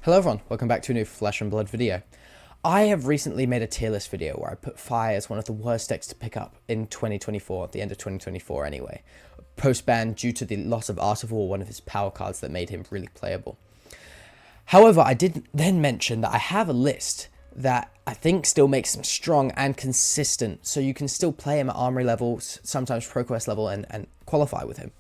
Hello everyone, welcome back to a new Flesh and Blood video. I have recently made a tier list video where I put Fire as one of the worst decks to pick up in 2024, at the end of 2024 anyway. Post-ban due to the loss of Art of War, one of his power cards that made him really playable. However, I did then mention that I have a list that I think still makes him strong and consistent, so you can still play him at Armory level, sometimes ProQuest level, and qualify with him.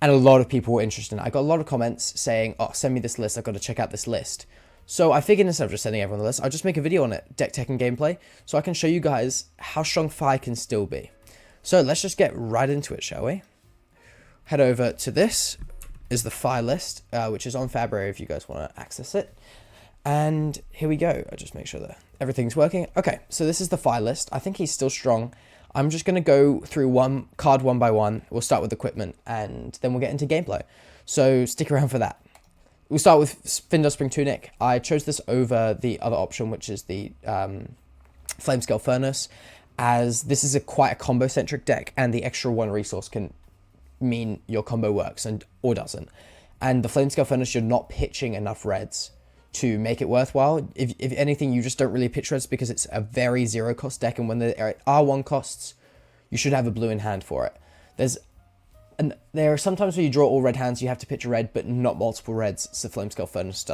And a lot of people were interested. I got a lot of comments saying, oh, send me this list, I've got to check out this list. So I figured instead of just sending everyone the list, I'll just make a video on it, deck tech and gameplay, so I can show you guys how strong Fire can still be. So let's just get right into it, shall we? Head over to this, is the Fire list, which is on Fabrio if you guys want to access it. And here we go. I'll just make sure that everything's working. Okay, so this is the Fire list. I think he's still strong. I'm just going to go through one card one by one. We'll start with equipment, and then we'll get into gameplay. So stick around for that. We'll start with Fyndar Tunic. I chose this over the other option, which is the Flamescale Furnace, as this is quite a combo-centric deck, and the extra one resource can mean your combo works or doesn't. And the Flamescale Furnace, you're not pitching enough reds to make it worthwhile. If anything, you just don't really pitch reds because it's a very zero cost deck, and when there are one costs, you should have a blue in hand for it. There are sometimes where you draw all red hands, you have to pitch a red, but not multiple reds, so Flamescale Furnace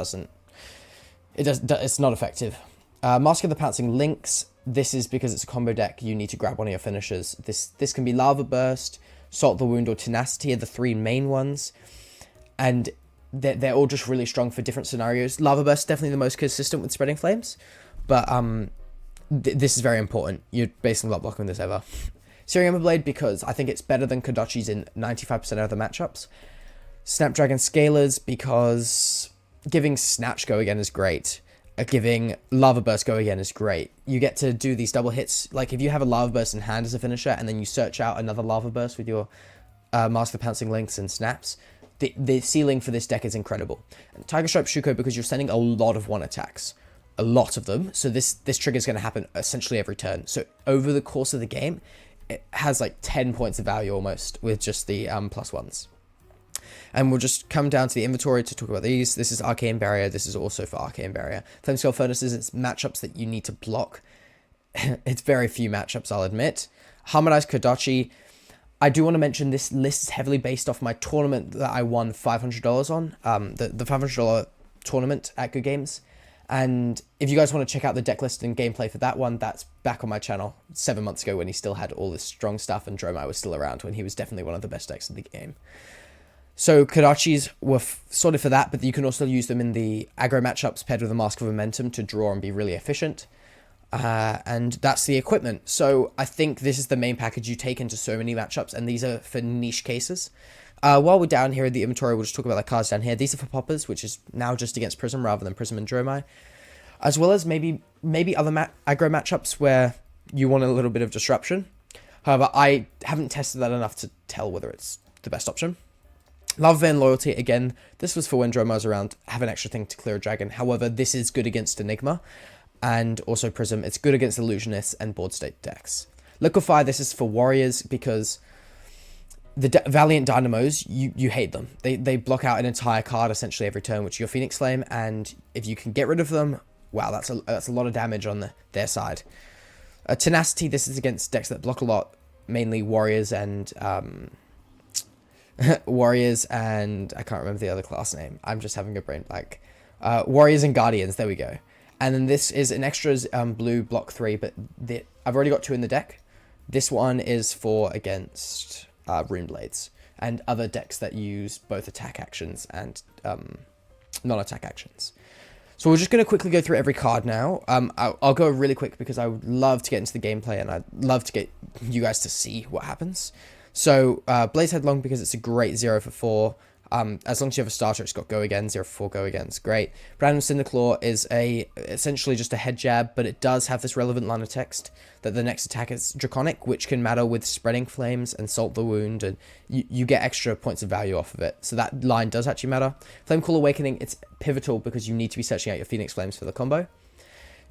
it's not effective. Mask of the Pouncing Lynx, this is because it's a combo deck, you need to grab one of your finishers. This can be Lava Burst, Salt the Wound, or Tenacity are the three main ones, and they're all just really strong for different scenarios. Lava Burst is definitely the most consistent with Spreading Flames, but this is very important. You're basically not blocking this ever. Searing Emberblade, because I think it's better than Kodachi's in 95% of the matchups. Snapdragon Scalers, because giving Snatch Go Again is great. Giving Lava Burst Go Again is great. You get to do these double hits. Like if you have a Lava Burst in hand as a finisher, and then you search out another Lava Burst with your Mask of the Pouncing Lynx and Snaps, the ceiling for this deck is incredible. And Tiger Stripe Shuko, because you're sending a lot of one attacks. A lot of them. So this trigger is going to happen essentially every turn. So over the course of the game, it has like 10 points of value almost with just the plus ones. And we'll just come down to the inventory to talk about these. This is Arcane Barrier. This is also for Arcane Barrier. Flamescale Furnaces, it's matchups that you need to block. It's very few matchups, I'll admit. Harmonized Kodachi. I do want to mention this list is heavily based off my tournament that I won $500 on. The $500 tournament at Good Games. And if you guys want to check out the deck list and gameplay for that one, that's back on my channel 7 months ago when he still had all this strong stuff and Dromai was still around, when he was definitely one of the best decks in the game. So Kodachis were sorted for that, but you can also use them in the aggro matchups paired with a Mask of Momentum to draw and be really efficient. And that's the equipment. So I think this is the main package you take into so many matchups, and these are for niche cases. While we're down here in the inventory, we'll just talk about the cards down here. These are for Poppers, which is now just against Prism rather than Prism and Dromai. As well as maybe other aggro matchups where you want a little bit of disruption. However, I haven't tested that enough to tell whether it's the best option. Lava Vein Loyalty, again, this was for when Dromai's around, have an extra thing to clear a dragon. However, this is good against Enigma and also Prism. It's good against Illusionists and board state decks. Liquefy, this is for Warriors because the Valiant Dynamos, you hate them. They block out an entire card essentially every turn, which is your Phoenix Flame, and if you can get rid of them, wow, that's a lot of damage on their side. Tenacity, this is against decks that block a lot, mainly Warriors and Warriors and I can't remember the other class name. I'm just having a brain blank. Warriors and Guardians, there we go. And then this is an extras blue block 3, but I've already got 2 in the deck. This one is for against Rune Blades and other decks that use both attack actions and non-attack actions. So we're just going to quickly go through every card now. I'll go really quick because I would love to get into the gameplay and I'd love to get you guys to see what happens. So Blaze Headlong, because it's a great 0 for 4. As long as you have a starter, it's got Go Again, 0 for 4 Go Agains, great. Brandon Cinderclaw is essentially just a head jab, but it does have this relevant line of text that the next attack is Draconic, which can matter with Spreading Flames and Salt the Wound, and you get extra points of value off of it. So that line does actually matter. Flamecall Awakening, it's pivotal because you need to be searching out your Phoenix Flames for the combo.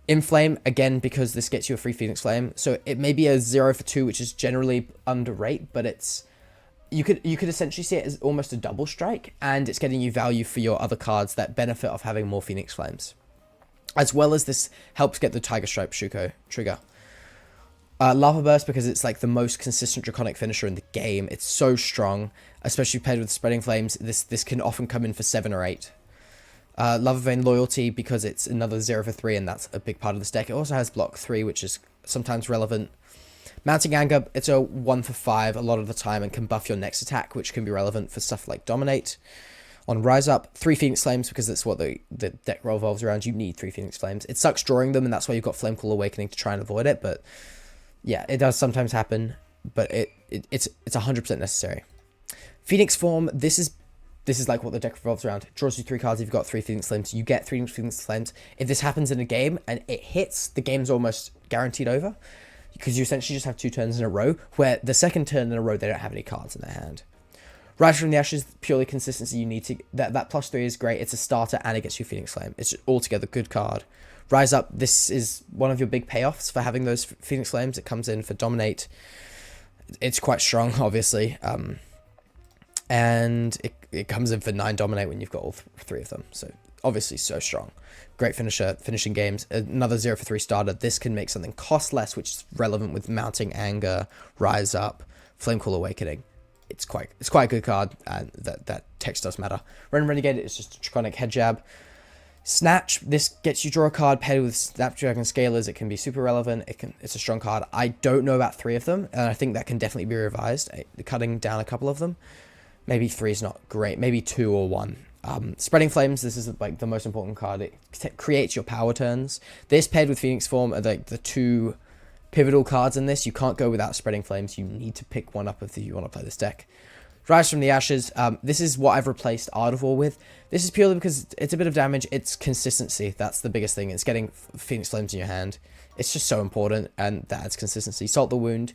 Inflame, again, because this gets you a free Phoenix Flame. So it may be a 0 for 2, which is generally underrated, but it's you could essentially see it as almost a double strike, and it's getting you value for your other cards that benefit off having more Phoenix Flames. As well as this helps get the Tiger Stripe Shuko trigger. Lava Burst, because it's like the most consistent Draconic finisher in the game. It's so strong, especially paired with Spreading Flames. This can often come in for 7 or 8. Lava Vein Loyalty, because it's another 0 for 3, and that's a big part of this deck. It also has block 3, which is sometimes relevant. Mounting Anger, it's a 1 for 5 a lot of the time, and can buff your next attack, which can be relevant for stuff like Dominate. On Rise Up, 3 Phoenix Flames, because that's what the deck revolves around. You need 3 Phoenix Flames. It sucks drawing them, and that's why you've got Flamecall Awakening to try and avoid it, but yeah, it does sometimes happen, but it's 100% necessary. Phoenix Form, this is like what the deck revolves around. It draws you 3 cards if you've got 3 Phoenix Flames. You get 3 Phoenix Flames. If this happens in a game and it hits, the game's almost guaranteed over, because you essentially just have 2 turns in a row, where the second turn in a row, they don't have any cards in their hand. Rise from the Ashes, purely consistency. You need to... That +3 is great. It's a starter, and it gets you Phoenix Flame. It's altogether good card. Rise Up, this is one of your big payoffs for having those Phoenix Flames. It comes in for Dominate. It's quite strong, obviously. And it comes in for 9 Dominate when you've got all 3 of them. So, obviously, so strong. Great finisher, finishing games. Another 0 for 3 starter. This can make something cost less, which is relevant with Mounting Anger, Rise Up, Flamecall Awakening. It's quite a good card, and that text does matter. Renegade is just a Draconic Head Jab. Snatch, this gets you draw a card paired with Snapdragon Scalers. It can be super relevant. It's a strong card. I don't know about 3 of them, and I think that can definitely be revised. Cutting down a couple of them. Maybe 3 is not great. Maybe 2 or 1. Spreading Flames, this is like the most important card. It creates your power turns. This paired with Phoenix Form are like the 2 pivotal cards in this. You can't go without Spreading Flames. You need to pick one up if you want to play this deck. Rise from the Ashes, this is what I've replaced Art of War with. This is purely because it's a bit of damage. It's consistency. That's the biggest thing. It's getting Phoenix Flames in your hand. It's just so important, and that adds consistency. Salt the Wound,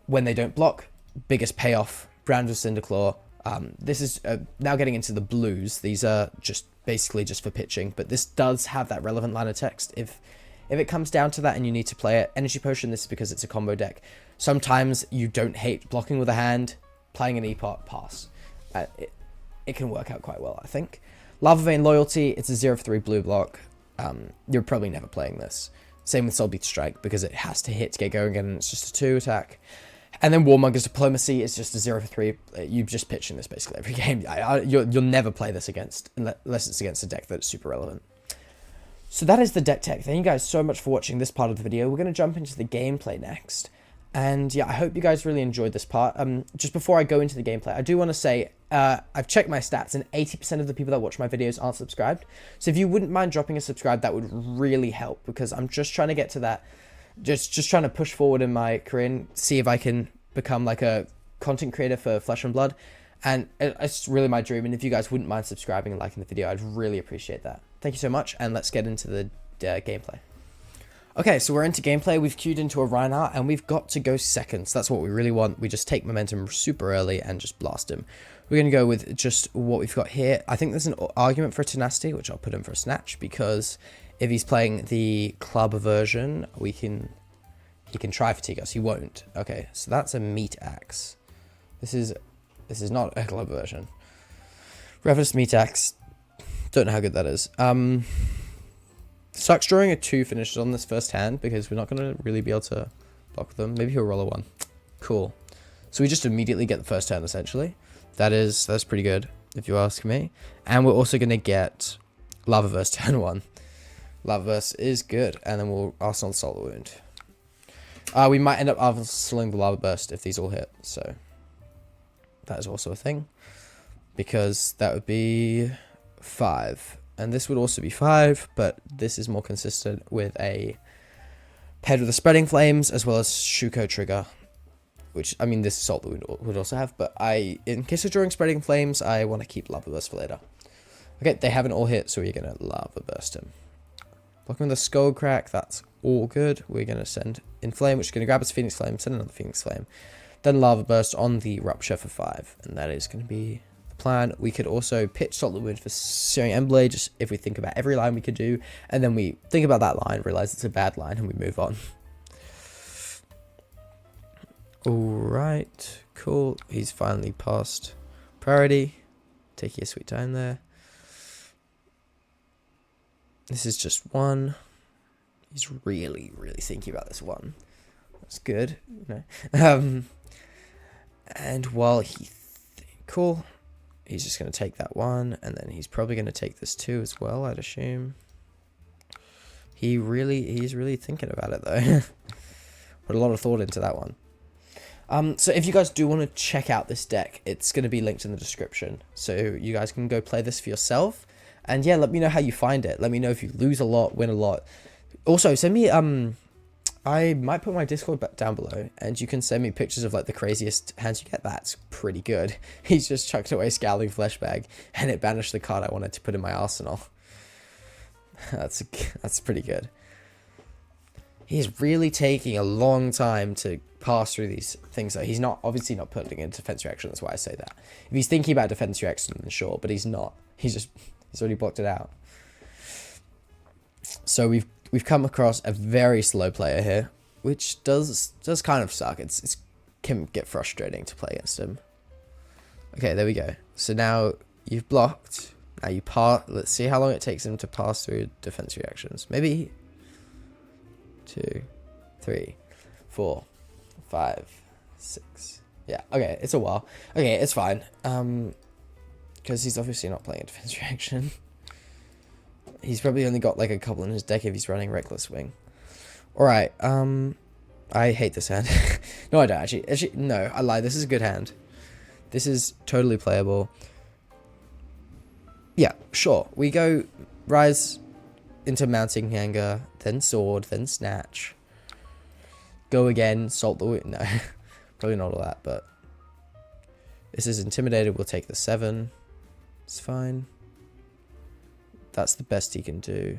when they don't block, biggest payoff. Brand of Cinderclaw. This is now getting into the blues. These are just basically just for pitching, but this does have that relevant line of text. If it comes down to that and you need to play it, Energy Potion, this is because it's a combo deck. Sometimes you don't hate blocking with a hand. Playing an Epot, pass. It can work out quite well, I think. Lava Vein Loyalty, it's a 0 for 3 blue block. You're probably never playing this. Same with Soul Beat Strike, because it has to hit to get going again, and it's just a 2 attack. And then Warmonger's Diplomacy is just a 0 for 3. You just pitch in this basically every game. You'll never play this unless it's against a deck that's super relevant. So that is the deck tech. Thank you guys so much for watching this part of the video. We're going to jump into the gameplay next. And yeah, I hope you guys really enjoyed this part. Just before I go into the gameplay, I do want to say, I've checked my stats, and 80% of the people that watch my videos aren't subscribed. So if you wouldn't mind dropping a subscribe, that would really help, because I'm just trying to get to that, just trying to push forward in my career and see if I can become like a content creator for Flesh and Blood. And it's really my dream, and if you guys wouldn't mind subscribing and liking the video, I'd really appreciate that. Thank you so much, and let's get into the gameplay. Okay, so we're into gameplay. We've queued into a Reinhardt, and we've got to go seconds. That's what we really want. We just take momentum super early and just blast him. We're going to go with just what we've got here. I think there's an argument for Tenacity, which I'll put him for a Snatch, because if he's playing the club version, he can try Fatigue us. He won't. Okay, so that's a Meat Axe. This is not a club version. Revenus Meat Axe. Don't know how good that is. Sucks drawing a 2 finishes on this first hand, because we're not going to really be able to block them. Maybe he'll roll a 1. Cool. So we just immediately get the first turn, essentially. That's pretty good, if you ask me. And we're also going to get Lavaverse turn 1. Lavaverse is good, and then we'll Arsenal Salt the Wound. We might end up Arsenaling the Lava Burst if these all hit, so that is also a thing, because that would be 5. And this would also be 5, but this is more consistent with a paired with the Spreading Flames, as well as Shuko Trigger, which, I mean, this Salt the Wound would also have, but in case of drawing Spreading Flames, I want to keep Lava Burst for later. Okay, they haven't all hit, so we're going to Lava Burst him. Blocking with the Skull Crack, that's all good. We're going to send Inflame, which is going to grab us Phoenix Flame, send another Phoenix Flame, then Lava Burst on the Rupture for 5, and that is going to be plan. We could also pitch Salt the Wound for Searing Endblade, just if we think about every line we could do, and then we think about that line, realize it's a bad line, and we move on. Alright, Cool. He's finally passed priority. Take your sweet time there. This is just one. He's really, really thinking about this one. That's good. And while cool, he's just going to take that one, and then he's probably going to take this too as well, I'd assume. He's really thinking about it though. Put a lot of thought into that one. So if you guys do want to check out this deck, it's going to be linked in the description. So you guys can go play this for yourself. And yeah, let me know how you find it. Let me know if you lose a lot, win a lot. Also, send me, I might put my Discord down below, and you can send me pictures of like the craziest hands you get. That's pretty good. He's just chucked away Scowling Fleshbag, and it banished the card I wanted to put in my arsenal. That's pretty good. He's really taking a long time to pass through these things, though. He's obviously not putting in defense reaction. That's why I say that. If he's thinking about defense reaction, then sure, but he's not. He's already blocked it out. So we've come across a very slow player here, which does kind of suck. It can get frustrating to play against him. Okay, there we go. So now you've blocked. Now you pass. Let's see how long it takes him to pass through defense reactions. Maybe 2, 3, 4, 5, 6. Yeah, okay, it's a while. Okay, it's fine. Because he's obviously not playing a defense reaction. He's probably only got like a couple in his deck if he's running Reckless Wing. Alright, I hate this hand. No, I don't actually. No, I lied. This is a good hand. This is totally playable. Yeah, sure. We go Rise into Mounting Anger, then Sword, then Snatch. Go again, Salt the Wound. No, probably not all that, but this is Intimidated. We'll take the 7. It's fine. That's the best he can do.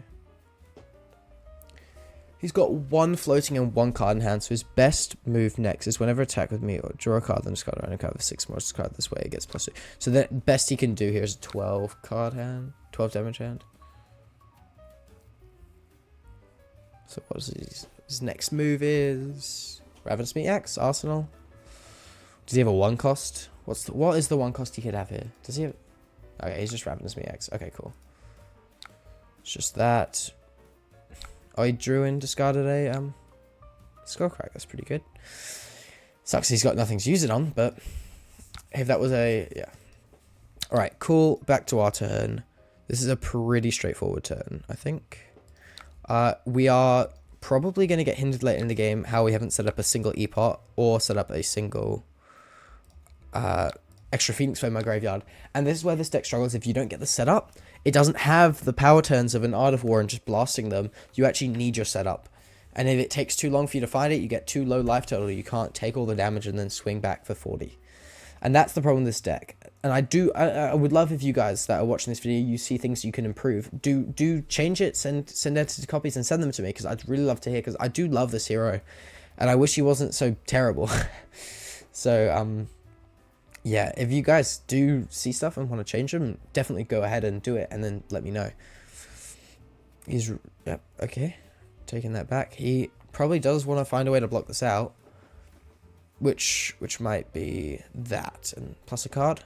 He's got 1 floating and 1 card in hand, so his best move next is whenever attack with me or draw a card, then discard a random card with 6 more, discard this way, it gets +2. So the best he can do here is a 12 card hand, 12 damage hand. So what is his next move is Ravenous Meat Axe, Arsenal. Does he have a 1 cost? What is the 1 cost he could have here? Does he have? Okay, he's just Ravenous Meat Axe. Okay, cool. It's just that. Oh, he drew in, discarded a Skullcrack. That's pretty good. Sucks he's got nothing to use it on, but if that was yeah. Alright, cool. Back to our turn. This is a pretty straightforward turn, I think. We are probably going to get hindered later in the game how we haven't set up a single E-Pot or set up a single extra Phoenix Flame in my graveyard. And this is where this deck struggles if you don't get the setup. It doesn't have the power turns of an Art of War and just blasting them. You actually need your setup. And if it takes too long for you to find it, you get too low life total. You can't take all the damage and then swing back for 40. And that's the problem with this deck. And I would love if you guys that are watching this video, you see things you can improve. Do change it, send edited copies and send them to me, because I'd really love to hear, because I do love this hero. And I wish he wasn't so terrible. So, yeah, if you guys do see stuff and want to change them, definitely go ahead and do it, and then let me know. Yep, okay. Taking that back. He probably does want to find a way to block this out. Which might be that, and plus a card.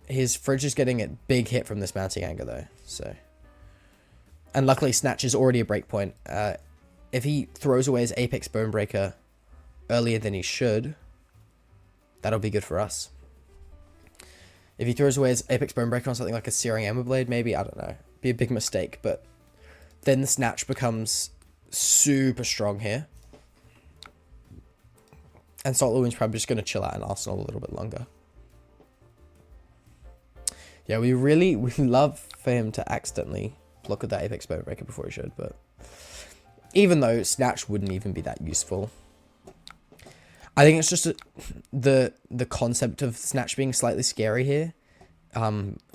His Fridge is getting a big hit from this Mounting Anger, though, so. And luckily, Snatch is already a breakpoint. If he throws away his Apex Bonebreaker earlier than he should, that'll be good for us. If he throws away his Apex Bonebreaker on something like a Searing Emberblade, maybe, I don't know. Be a big mistake, but then the Snatch becomes super strong here. And Salt the Wound's probably just going to chill out in Arsenal a little bit longer. Yeah, we love for him to accidentally block with that Apex Bonebreaker before he should, but even though Snatch wouldn't even be that useful. I think it's just the concept of Snatch being slightly scary here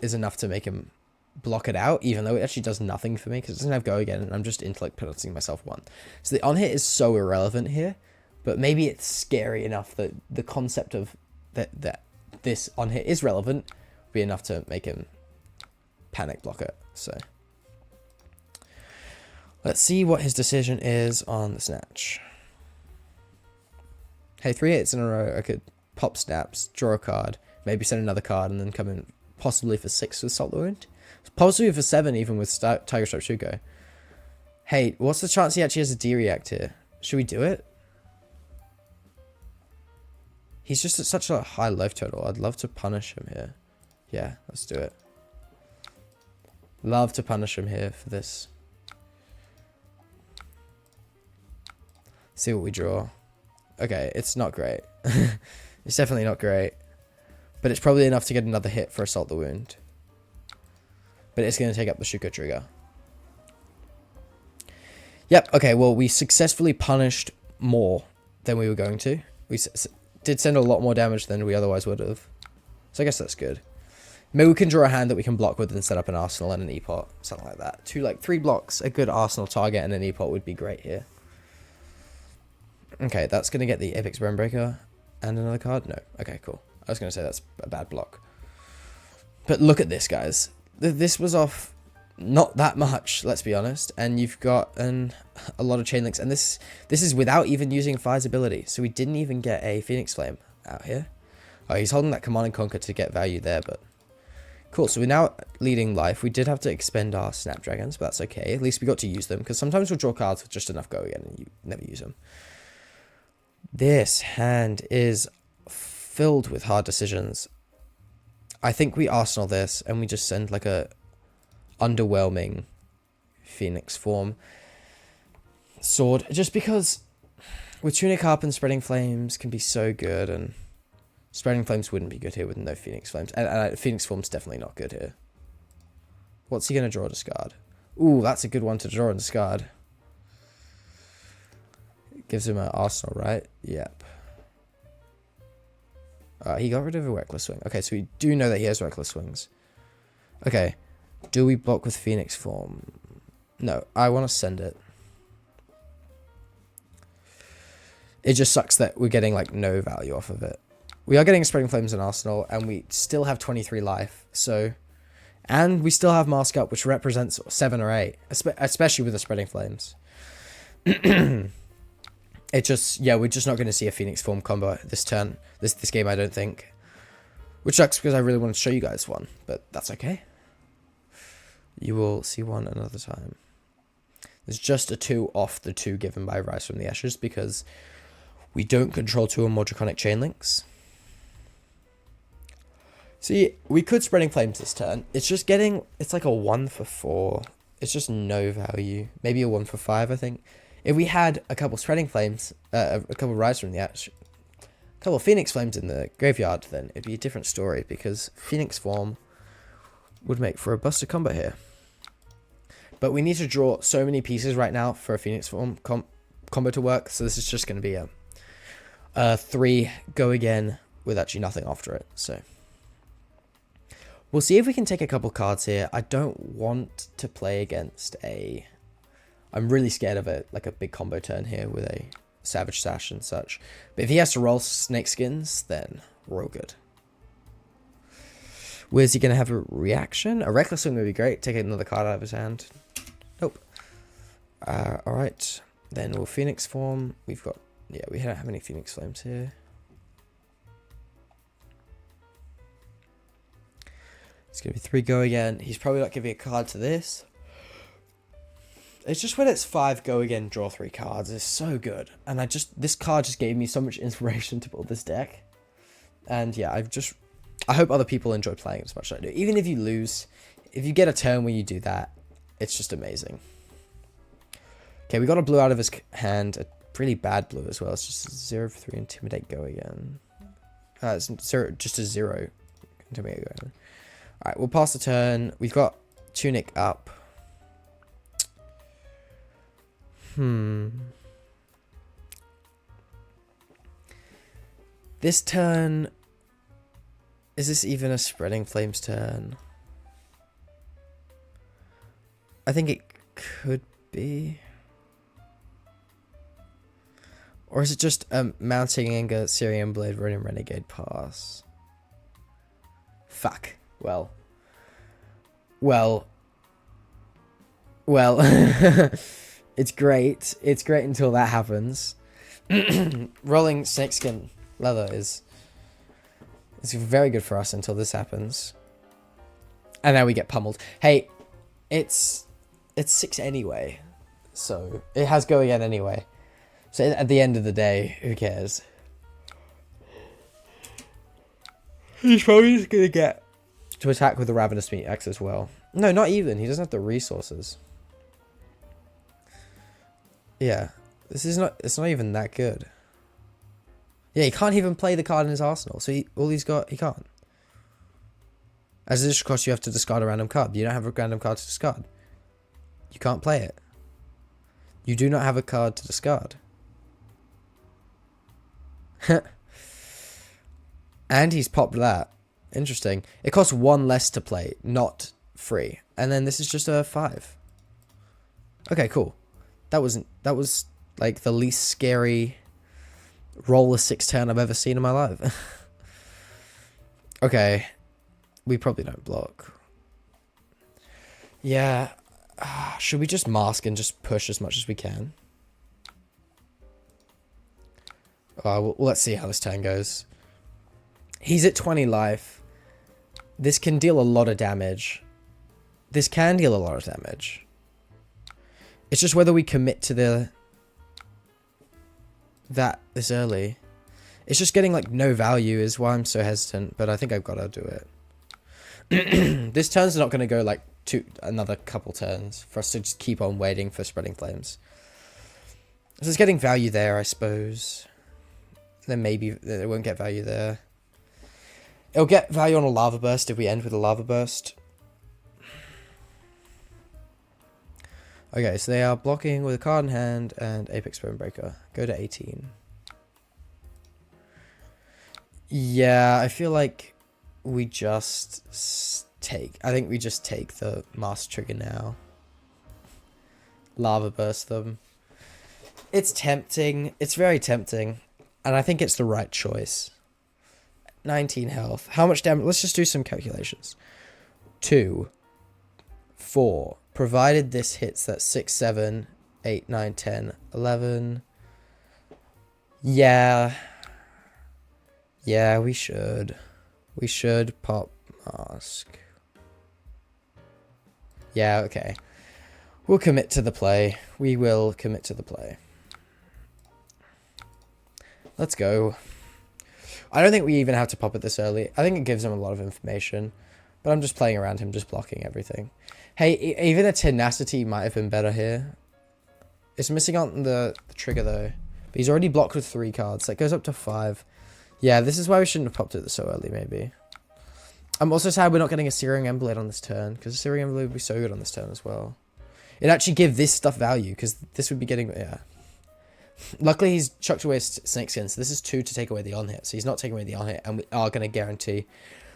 is enough to make him block it out, even though it actually does nothing for me because it doesn't have Go Again, and I'm just intellect penaltying myself 1. So the on hit is so irrelevant here, but maybe it's scary enough that the concept of that this on hit is relevant would be enough to make him panic block it. So let's see what his decision is on the Snatch. Hey, 3 hits in a row. I could pop snaps, draw a card, maybe send another card, and then come in possibly for 6 with Salt the Wound. Possibly for 7 even with Tiger Stripe Shuko. Hey, what's the chance he actually has a D-React here? Should we do it? He's just at such a high life total. I'd love to punish him here. Yeah, let's do it. Love to punish him here for this. See what we draw. Okay, it's not great. It's definitely not great. But it's probably enough to get another hit for Assault the Wound. But it's going to take up the Shuko trigger. Yep, okay, well, we successfully punished more than we were going to. We did send a lot more damage than we otherwise would have. So I guess that's good. Maybe we can draw a hand that we can block with and set up an Arsenal and an E-Pot. Something like that. 3 blocks, a good Arsenal target and an E-Pot would be great here. Okay, that's going to get the Epic Bronebreaker and another card. No, okay, cool. I was going to say that's a bad block. But look at this, guys. This was off not that much, let's be honest. And you've got a lot of chain links. And this is without even using Fire's ability. So we didn't even get a Phoenix Flame out here. Oh, he's holding that Command and Conquer to get value there, but... Cool, so we're now leading life. We did have to expend our Snapdragons, but that's okay. At least we got to use them, because sometimes we'll draw cards with just enough go again, and you never use them. This hand is filled with hard decisions. I think we Arsenal this, and we just send like a underwhelming Phoenix form sword, just because with Tunic Harp and Spreading Flames can be so good, and Spreading Flames wouldn't be good here with no Phoenix Flames. And Phoenix Form's definitely not good here. What's he going to draw? Discard. Ooh, that's a good one to draw and discard. Gives him an Arsenal, right? Yep. He got rid of a Reckless Swing. Okay, so we do know that he has Reckless Swings. Okay. Do we block with Phoenix Form? No, I want to send it. It just sucks that we're getting like no value off of it. We are getting Spreading Flames in Arsenal, and we still have 23 life, so... And we still have Mask Up, which represents 7 or 8, especially with the Spreading Flames. It just... Yeah, we're just not going to see a Phoenix Form combo this turn, this game, I don't think. Which sucks, because I really wanted to show you guys one, but that's okay. You will see one another time. There's just a 2 off the 2 given by Rise from the Ashes, because we don't control 2 or more Draconic Chain Links. See, we could Spreading Flames this turn. It's just getting... It's like a 1 for 4. It's just no value. Maybe a 1 for 5, I think. If we had a couple Spreading Flames, a couple Rise from the Ash, a couple Phoenix Flames in the graveyard, then it'd be a different story, because Phoenix Form would make for a buster combo here. But we need to draw so many pieces right now for a Phoenix Form combo to work, so this is just going to be a 3 go again with actually nothing after it, so... We'll see if we can take a couple cards here. I don't want to play against a... I'm really scared of it, like a big combo turn here with a Savage Sash and such. But if he has to roll Snake Skins, then we're all good. Where's he going to have a reaction? A Reckless Swing would be great. Take another card out of his hand. Nope. Alright. Then we'll Phoenix Form. We've got... Yeah, we don't have any Phoenix Flames here. It's going to be 3 go again. He's probably not giving a card to this. It's just when it's 5 go again, draw 3 cards. It's so good. And this card just gave me so much inspiration to build this deck. And yeah, I hope other people enjoy playing it as much as I do. Even if you lose, if you get a turn where you do that, it's just amazing. Okay, we got a blue out of his hand. A really bad blue as well. It's just 0 for 3 Intimidate go again. It's just a 0 Intimidate go again. Alright, we'll pass the turn. We've got Tunic up. This turn... Is this even a Spreading Flames turn? I think it could be. Or is it just Mounting Anger, Syrian Blade, Ronin Renegade pass? Fuck. Well, it's great. It's great until that happens. Rolling snakeskin leather is very good for us until this happens. And now we get pummeled. Hey, it's 6 anyway. So it has go again anyway. So at the end of the day, who cares? He's probably just gonna get to attack with the Ravenous Meat Axe as well. No, not even. He doesn't have the resources. Yeah. It's not even that good. Yeah, he can't even play the card in his arsenal. So he can't. As a district cost, you have to discard a random card. You don't have a random card to discard. You can't play it. You do not have a card to discard. And he's popped that. Interesting. It costs 1 less to play, not free. And then this is just a 5. Okay, cool. That was like the least scary roll a 6 turn I've ever seen in my life. Okay. We probably don't block. Yeah. Should we just mask and just push as much as we can? Well, let's see how this turn goes. He's at 20 life. This can deal a lot of damage. This can deal a lot of damage. It's just whether we commit to that this early. It's just getting like no value is why I'm so hesitant, but I think I've got to do it. This turn's not going to go like another couple turns for us to just keep on waiting for Spreading Flames. So it's getting value there, I suppose. Then maybe it won't get value there. It'll get value on a Lava Burst if we end with a Lava Burst. Okay, so they are blocking with a card in hand and Apex Bonebreaker. Go to 18. Yeah, I feel like we just take... I think we just take the Master Trigger now. Lava Burst them. It's tempting. It's very tempting. And I think it's the right choice. 19 health. How much damage? Let's just do some calculations. 2, 4. Provided this hits that 6, 7, 8, 9, 10, 11. Yeah. Yeah, we should. We should pop mask. Yeah, okay. We'll commit to the play. We will commit to the play. Let's go. I don't think we even have to pop it this early. I think it gives him a lot of information. But I'm just playing around him, just blocking everything. Hey, even a Tenacity might have been better here. It's missing on the trigger though. But he's already blocked with 3 cards. That goes up to 5. Yeah, this is why we shouldn't have popped it so early, maybe. I'm also sad we're not getting a Searing Emberblade on this turn. Because a Searing Emberblade would be so good on this turn as well. It'd actually give this stuff value. Because this would be getting... Yeah. Luckily, he's chucked away Snakeskin. So this is 2 to take away the on-hit. So he's not taking away the on-hit. And we are going to guarantee...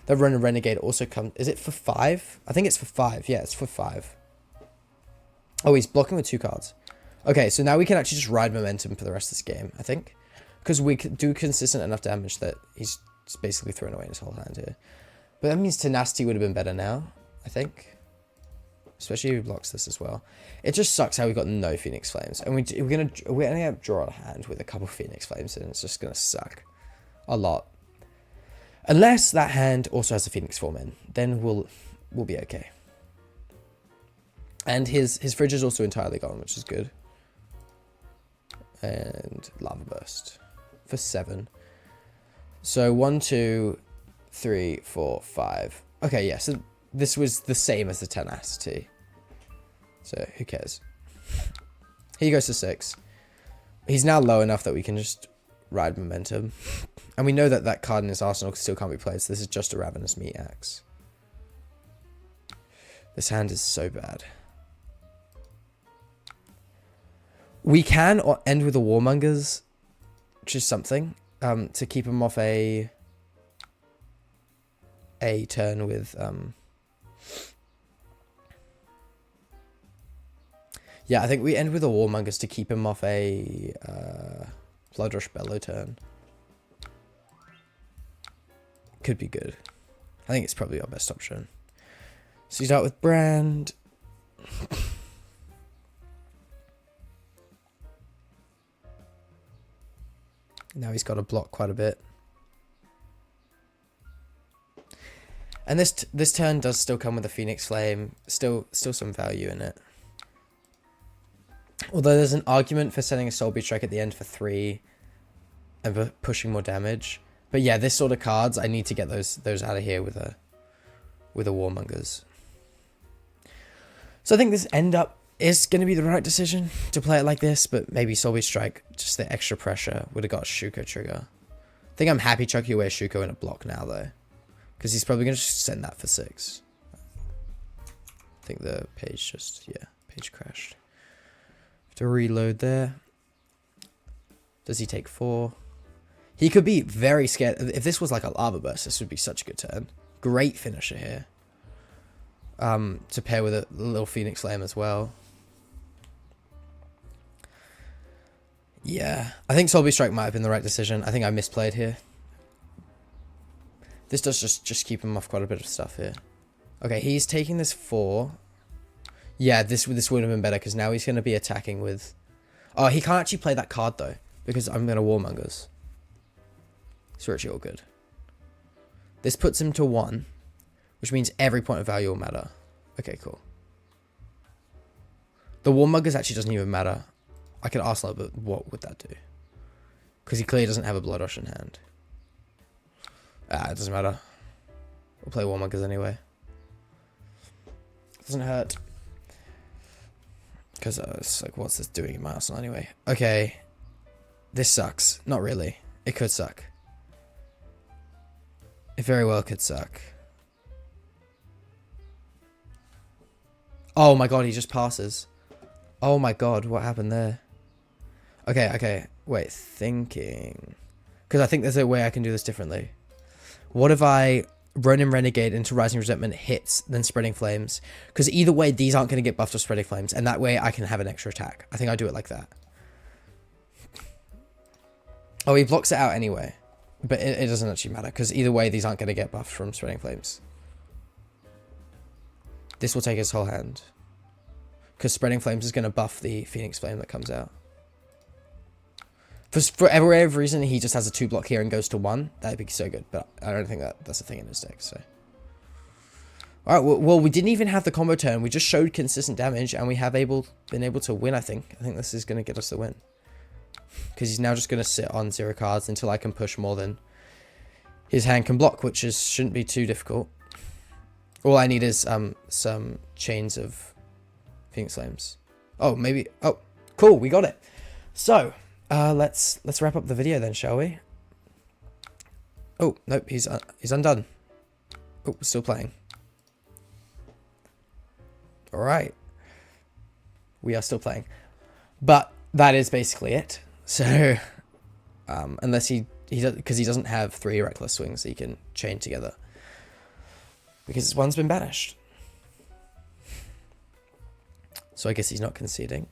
The Renegade also comes... Is it for 5? I think it's for 5. Yeah, it's for 5. Oh, he's blocking with 2 cards. Okay, so now we can actually just ride momentum for the rest of this game, I think. Because we could do consistent enough damage that he's basically thrown away his whole hand here. But that means Tenacity would have been better now, I think. Especially if he blocks this as well. It just sucks how we got no Phoenix Flames. And we're gonna draw a hand with a couple Phoenix Flames and it's just gonna suck. A lot. Unless that hand also has a Phoenix form in, then we'll be okay. And his fridge is also entirely gone, which is good. And Lava Burst for 7. So 1, 2, 3, 4, 5. Okay, yeah, so this was the same as the Tenacity. So who cares? He goes to 6. He's now low enough that we can just ride momentum. And we know that that card in his arsenal still can't be played, so this is just a Ravenous Meat Axe. This hand is so bad. We can end with a Warmongers, which is something, to keep him off a turn with... Yeah, I think we end with a Warmongers to keep him off a Bloodrush Bellow turn. Could be good. I think it's probably our best option. So you start with Brand. Now he's got to block quite a bit. And this turn does still come with a Phoenix Flame. Still some value in it. Although there's an argument for sending a Soul Bead Strike at the end for 3 and for pushing more damage. But yeah, this sort of cards, I need to get those out of here with a Warmongers. So I think this end up is going to be the right decision to play it like this, but maybe Soul Bead Strike, just the extra pressure, would have got a Shuko trigger. I think I'm happy chucking away Shuko in a block now, though. Because he's probably going to just send that for 6. I think the page page crashed. Have to reload there. Does he take 4? He could be very scared. If this was like a Lava Burst, this would be such a good turn. Great finisher here. To pair with a little Phoenix Flame as well. Yeah, I think Soul Bead Strike might have been the right decision. I think I misplayed here. This does just keep him off quite a bit of stuff here. Okay, he's taking this 4. Yeah, this would have been better because now he's going to be attacking with... Oh, he can't actually play that card though because I'm going to Warmongers. So we're actually all good. This puts him to 1, which means every point of value will matter. Okay, cool. The Warmongers actually doesn't even matter. I could Arsenal, but what would that do? Because he clearly doesn't have a Blood Rush in hand. It doesn't matter. We'll play Warmongers anyway. Doesn't hurt. Because it's like, what's this doing in my Arsenal anyway? Okay. This sucks. Not really. It could suck. It very well could suck. Oh my god, he just passes. Oh my god, what happened there? Okay. Wait, thinking. Because I think there's a way I can do this differently. What if I Ronin Renegade into Rising Resentment hits, then Spreading Flames? Because either way, these aren't going to get buffed with Spreading Flames, and that way I can have an extra attack. I think I do it like that. Oh, he blocks it out anyway. But it doesn't actually matter, because either way, these aren't going to get buffed from Spreading Flames. This will take his whole hand. Because Spreading Flames is going to buff the Phoenix Flame that comes out. For whatever reason, he just has a 2 block here and goes to 1. That'd be so good, but I don't think that's a thing in his deck, so. Alright, well, we didn't even have the combo turn. We just showed consistent damage, and we have been able to win, I think. I think this is going to get us the win. Because he's now just going to sit on 0 cards until I can push more than his hand can block, which shouldn't be too difficult. All I need is some chains of Phoenix Flames. Oh, maybe. Oh, cool, we got it. So, let's wrap up the video then, shall we? Oh, nope, he's undone. Oh, we're still playing. All right. We are still playing. But that is basically it. So, unless he doesn't have 3 Reckless Swings that he can chain together. Because one's been banished. So I guess he's not conceding.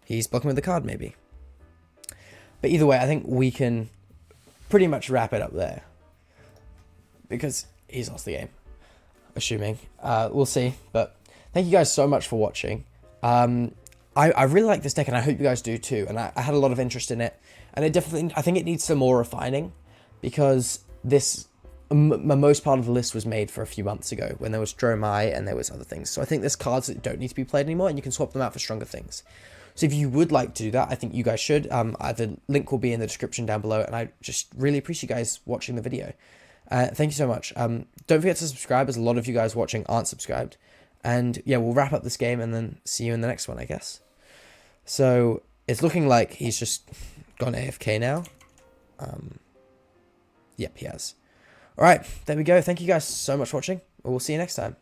He's blocking with the card, maybe. But either way, I think we can pretty much wrap it up there. Because he's lost the game. Assuming. We'll see. But thank you guys so much for watching. I really like this deck, and I hope you guys do too. And I had a lot of interest in it. And it definitely, I think it needs some more refining. Because most part of the list was made for a few months ago. When there was Dromai and there was other things. So I think there's cards that don't need to be played anymore. And you can swap them out for stronger things. So if you would like to do that, I think you guys should. The link will be in the description down below. And I just really appreciate you guys watching the video. Thank you so much. Don't forget to subscribe, as a lot of you guys watching aren't subscribed. And yeah, we'll wrap up this game and then see you in the next one, I guess. So it's looking like he's just gone AFK now. Yep, he has. All right, there we go. Thank you guys so much for watching. We'll see you next time.